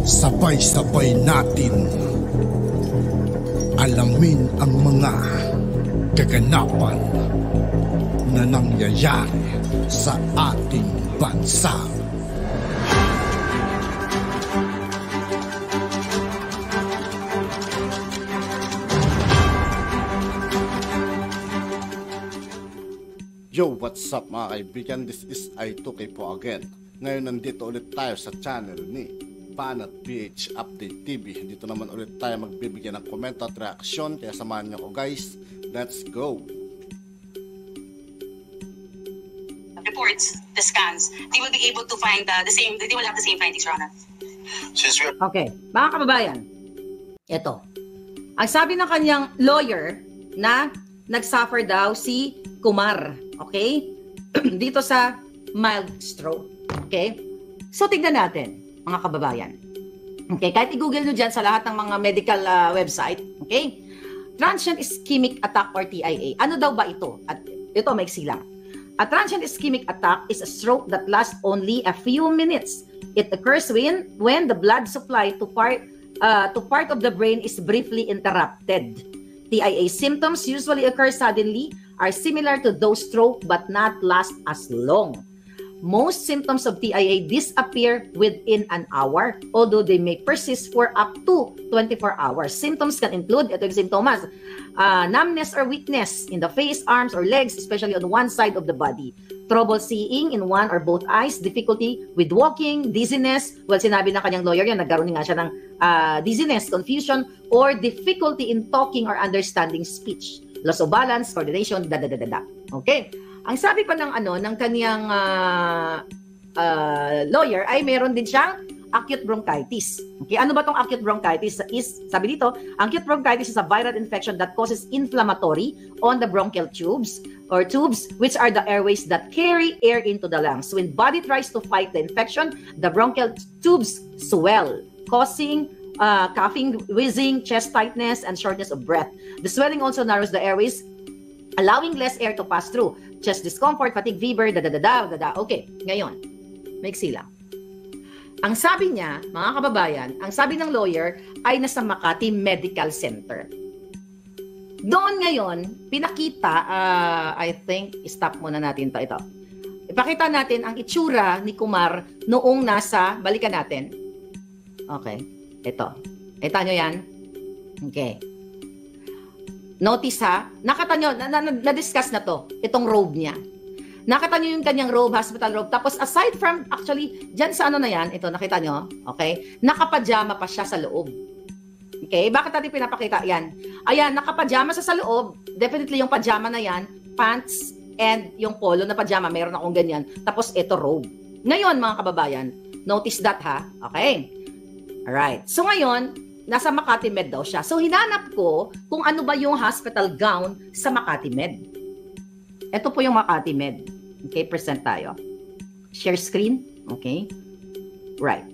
Sabay-sabay natin alamin ang mga kaganapan na nangyayari sa ating bansa. Yo, what's up mga kaibigan? This is I2K po again. Ngayon nandito ulit tayo sa channel ni Banat PH Update TV. Dito naman ulit tayo magbibigyan ng komento at reaksyon. Kaya samahan nyo ko guys. Let's go! Reports, the scans, they will be able to find the same, they will have the same findings, Rona. Okay, mga kababayan, ito. Ang sabi ng kanyang lawyer na nagsuffer daw si Kumar, okay? Dito sa mild stroke, okay? So, tignan natin, mga kababayan. Okay, kahit i-google nyo dyan sa lahat ng mga medical website, okay? Transient ischemic attack or TIA. Ano daw ba ito? At ito, maiksi lang. A transient ischemic attack is a stroke that lasts only a few minutes. It occurs when the blood supply to part of the brain is briefly interrupted. TIA symptoms usually occur suddenly, are similar to those stroke but not last as long. Most symptoms of TIA disappear within an hour, although they may persist for up to 24 hours. Symptoms can include, ito yung symptoms, numbness or weakness in the face, arms, or legs, especially on one side of the body. Trouble seeing in one or both eyes, difficulty with walking, dizziness. Well, sinabi ng kanyang lawyer yan, nagkaroon nga siya ng dizziness, confusion, or difficulty in talking or understanding speech. Loss of balance, coordination, Okay. Ang sabi pa ng kaniyang lawyer ay meron din siyang acute bronchitis. Okay, ano ba tong acute bronchitis? Sabi dito, acute bronchitis is a viral infection that causes inflammatory on the bronchial tubes or tubes, which are the airways that carry air into the lungs. When body tries to fight the infection, the bronchial tubes swell, causing coughing, wheezing, chest tightness, and shortness of breath. The swelling also narrows the airways, allowing less air to pass through. Chest discomfort, fatigue, fever, Okay, ngayon, maiksi lang. Ang sabi niya, mga kababayan, ang sabi ng lawyer ay nasa Makati Medical Center. Doon ngayon, pinakita, I think, stop muna natin ito. Ipakita natin ang itsura ni Kumar noong nasa, balikan natin. Okay, ito. Kita nyo yan? Okay. Notice ha, nakita nyo, na-discuss na to, itong robe niya. Nakita nyo yung kanyang robe, hospital robe. Tapos aside from, actually, dyan sa ano na yan, ito, nakita nyo, okay? Nakapajama pa siya sa loob. Okay, bakit natin pinapakita yan? Ayan, nakapajama siya sa loob. Definitely yung pajama na yan, pants, and yung polo na pajama, meron akong ganyan. Tapos ito, robe. Ngayon, mga kababayan, notice that ha, okay? Alright, so ngayon, nasa Makati Med daw siya. So, hinanap ko kung ano ba yung hospital gown sa Makati Med. Ito po yung Makati Med. Okay, present tayo. Share screen. Okay. Right.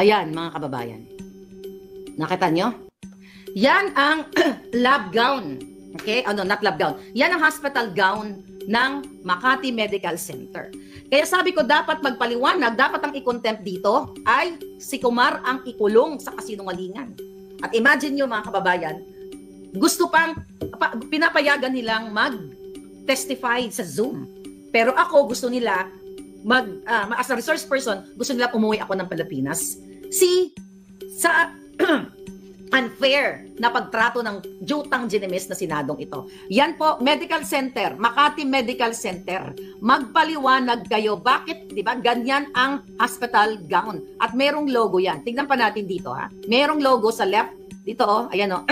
Ayan, mga kababayan. Nakita nyo? Yan ang lab gown. Okay? Oh, no, not lab gown. Yan ang hospital gown ng Makati Medical Center. Kaya sabi ko, dapat magpaliwanag, dapat ang i-contempt dito ay si Kumar ang ikulong sa kasinungalingan. At imagine nyo mga kababayan, gusto pinapayagan nilang mag-testify sa Zoom. Pero ako, gusto nila, as a resource person, gusto nila umuwi ako ng Pilipinas. Sa unfair na pagtrato ng jutang ginemis na sinadong ito. Yan po, Medical Center, Makati Medical Center. Magpaliwanag kayo. Bakit, di ba, ganyan ang hospital gown? At merong logo yan. Tingnan pa natin dito, ha. Merong logo sa left. Dito, oh, ayan, oh.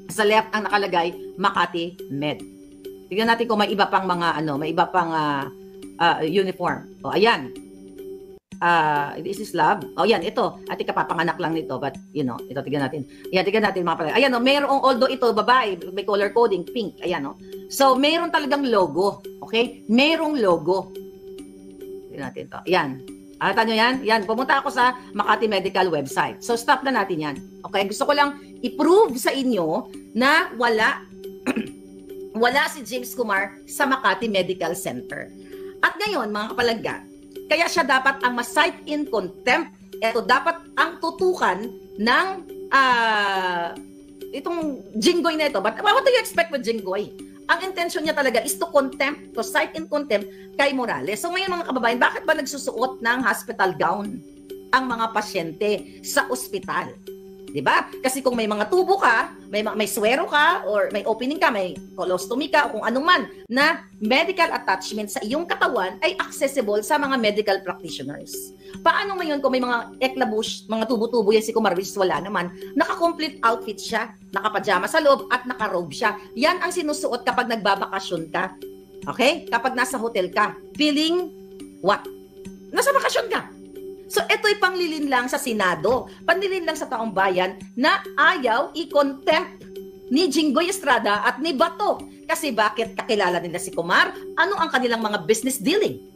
Sa left ang nakalagay, Makati Med. Tingnan natin kung may iba pang mga, may iba pang uniform. O, ayan. This is lab. Oh, yan, ito. Ati kapapanganak lang nito, but, ito, tignan natin. Ayan, tignan natin mga pala. Ayan, merong, although ito, babae, may color coding, pink. Ayan, So, meron talagang logo. Okay? Merong logo. Tignan natin ito. Ayan. Alata nyo yan? Yan, pumunta ako sa Makati Medical website. So, stop na natin yan. Okay? Gusto ko lang i-prove sa inyo na wala si James Kumar sa Makati Medical Center. At ngayon, mga kapalangga, kaya siya dapat ang ma-cite in contempt eto dapat ang tutukan ng itong Jinggoy na ito. But what do you expect with Jinggoy? Ang intention niya talaga is to cite in contempt kay Morales. So ngayon mga kababayan, bakit ba nagsusuot ng hospital gown ang mga pasyente sa ospital? 'Di ba? Kasi kung may mga tubo ka, may swero ka, or may opening ka, may colostomy ka, o kung anuman na medical attachment sa iyong katawan ay accessible sa mga medical practitioners. Paano ngayon kung may mga eklabush, mga tubo-tubo yan si Kumarvis, wala naman, naka-complete outfit siya, naka-pajama sa loob at naka-robe siya. Yan ang sinusuot kapag nagbabakasyon ka. Okay? Kapag nasa hotel ka. Feeling what? Nasa bakasyon ka. So, ito'y panglilin lang sa Senado, panlilin lang sa taong bayan na ayaw i-contempt ni Jinggoy Estrada at ni Bato. Kasi bakit kakilala nila si Kumar? Ano ang kanilang mga business dealing?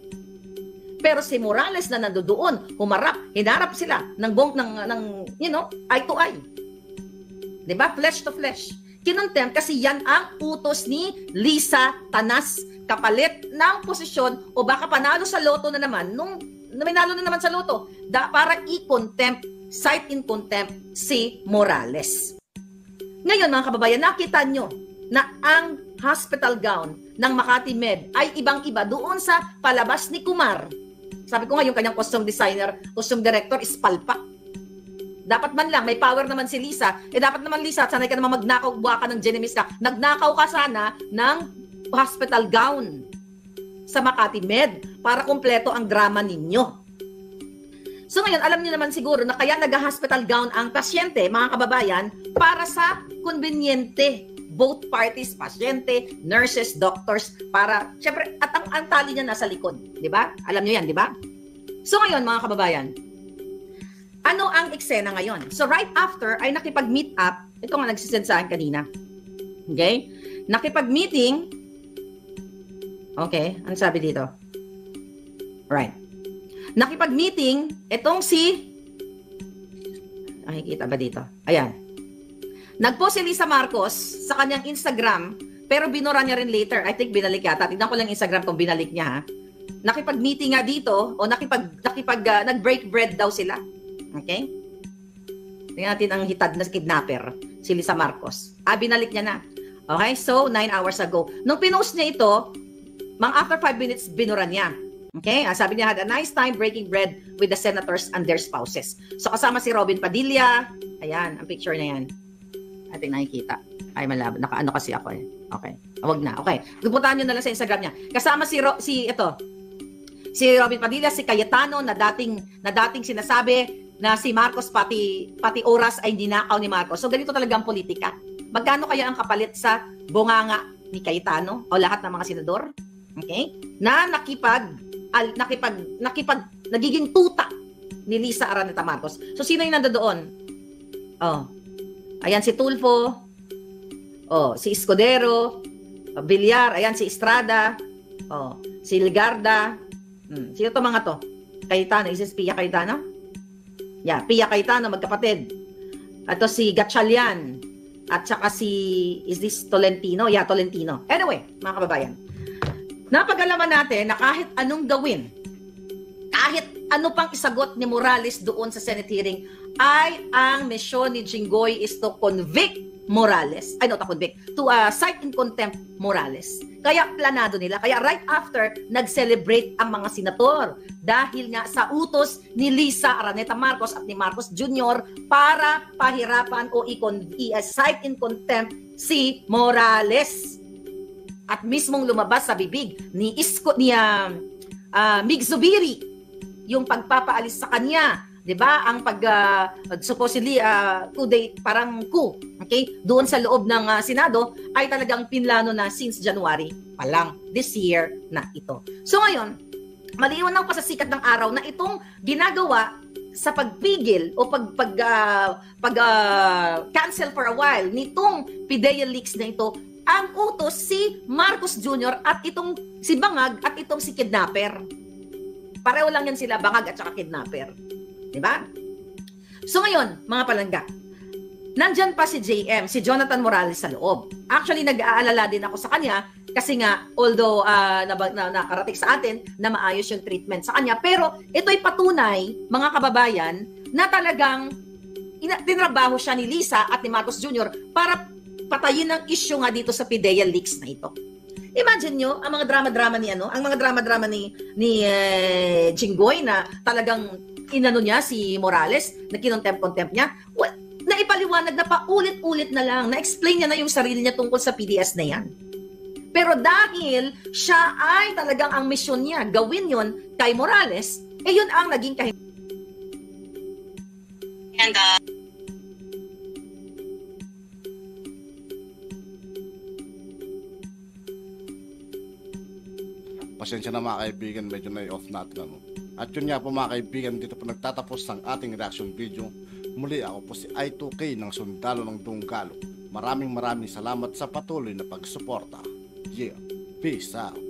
Pero si Morales na nandoon, hinarap sila ng eye to eye. 'Di ba? Flesh to flesh. Kinontempt kasi yan ang utos ni Lisa Tanas, kapalit ng posisyon o baka panalo sa loto na naman may nalo na naman sa loto para i-contempt, cite in contempt si Morales. Ngayon mga kababayan, nakita nyo na ang hospital gown ng Makati Med ay ibang-iba doon sa palabas ni Kumar. Sabi ko nga, yung kanyang costume designer, costume director is palpak. Dapat man lang, may power naman si Lisa. Dapat naman Lisa, sanay ka naman magnakaw, buha ka ng Genemis ka. Nagnakaw ka sana ng hospital gown sa Makati Med para kumpleto ang drama ninyo. So ngayon, alam niyo naman siguro na kaya nag-hospital gown ang pasyente, mga kababayan, para sa konbenyente. Both parties, pasyente, nurses, doctors, para, syempre, at ang tali niya nasa likod. Di ba? Alam niyo yan, di ba? So ngayon, mga kababayan, ano ang eksena ngayon? So right after ay nakipag-meet up, ito nga nagsisend sa akin kanina. Okay? Nakipag-meeting. Okay, ano sabi dito? Right. Nakipag-meeting, itong nakikita ba dito? Ayan. Nag-post si Lisa Marcos sa kanyang Instagram, pero binura niya rin later. I think binalik yata. Tignan ko lang Instagram kung binalik niya, ha? Nakipag-meeting nga dito, o nag-break bread daw sila. Okay? Tingnan natin ang hitad na kidnapper, si Lisa Marcos. Binalik niya na. Okay? So, 9 hours ago. Nung pinost niya ito, after 5 minutes, binura niya. Okay? Sabi niya, had a nice time breaking bread with the senators and their spouses. So, kasama si Robin Padilla. Ayan, ang picture na yan. Ating nakikita. Ay, malabo. Nakaano kasi ako eh. Okay. Wag na. Okay. Pupuntahan nyo na lang sa Instagram niya. Kasama si Robin Padilla, si Cayetano, na dating sinasabi na si Marcos pati oras ay dinakaw ni Marcos. So, ganito talagang politika. Magkano kaya ang kapalit sa bunganga ni Cayetano o lahat ng mga senador? Okay? Na nagiging tuta ni Lisa Araneta Marcos. So, sino yung nandoon? Ayan si Tulfo. Si Escudero. Villar. Ayan si Estrada. Si Ligarda. Sino to mga to? Cayetano. Is this Pia Cayetano? Yeah, Pia Cayetano, magkapatid. Ito si Gatchalian. At saka is this Tolentino? Yeah, Tolentino. Anyway, mga kababayan. Napag-alaman natin na kahit anong gawin, kahit ano pang isagot ni Morales doon sa Senate hearing, ay ang misyon ni Jinggoy is to convict Morales. To cite in contempt Morales. Kaya planado nila. Kaya right after, nag-celebrate ang mga senator dahil nga sa utos ni Lisa Araneta Marcos at ni Marcos Jr. para pahirapan o cite in contempt si Morales. At mismong lumabas sa bibig ni Mig Zubiri yung pagpapaalis sa kanya, 'di ba? Ang supposedly parang coup, okay? Doon sa loob ng Senado ay talagang pinlano na since January pa lang this year na ito. So ngayon, maliwanag pa sa sikat ng araw na itong ginagawa sa pagpigil o cancel for a while nitong PIDEA leaks na ito, ang utos si Marcos Jr. at itong si Bangag at itong si kidnapper. Pareho lang yan sila, Bangag at saka kidnapper. Diba? So ngayon, mga palangga, nandyan pa si JM, si Jonathan Morales sa loob. Actually, nag-aalala din ako sa kanya kasi nga, although nakarating sa atin na maayos yung treatment sa kanya, pero ito'y patunay, mga kababayan, na talagang tinrabaho siya ni Lisa at ni Marcos Jr. para patayin ang issue nga dito sa PIDEA leaks na ito. Imagine nyo, ang mga drama-drama ni Jinggoy na talagang inano niya si Morales, na kinontempt niya, na ipaliwanag na paulit-ulit na lang, na-explain niya na yung sarili niya tungkol sa PDS na yan. Pero dahil siya ay talagang ang misyon niya, gawin yon kay Morales, yun ang naging And Pasensya na mga kaibigan, medyo na-off natin ano. At yun nga po mga kaibigan, dito po nagtatapos ang ating reaction video. Muli ako po si I2K ng Sundalo ng Dunggalo. Maraming salamat sa patuloy na pagsuporta. Yeah, peace out.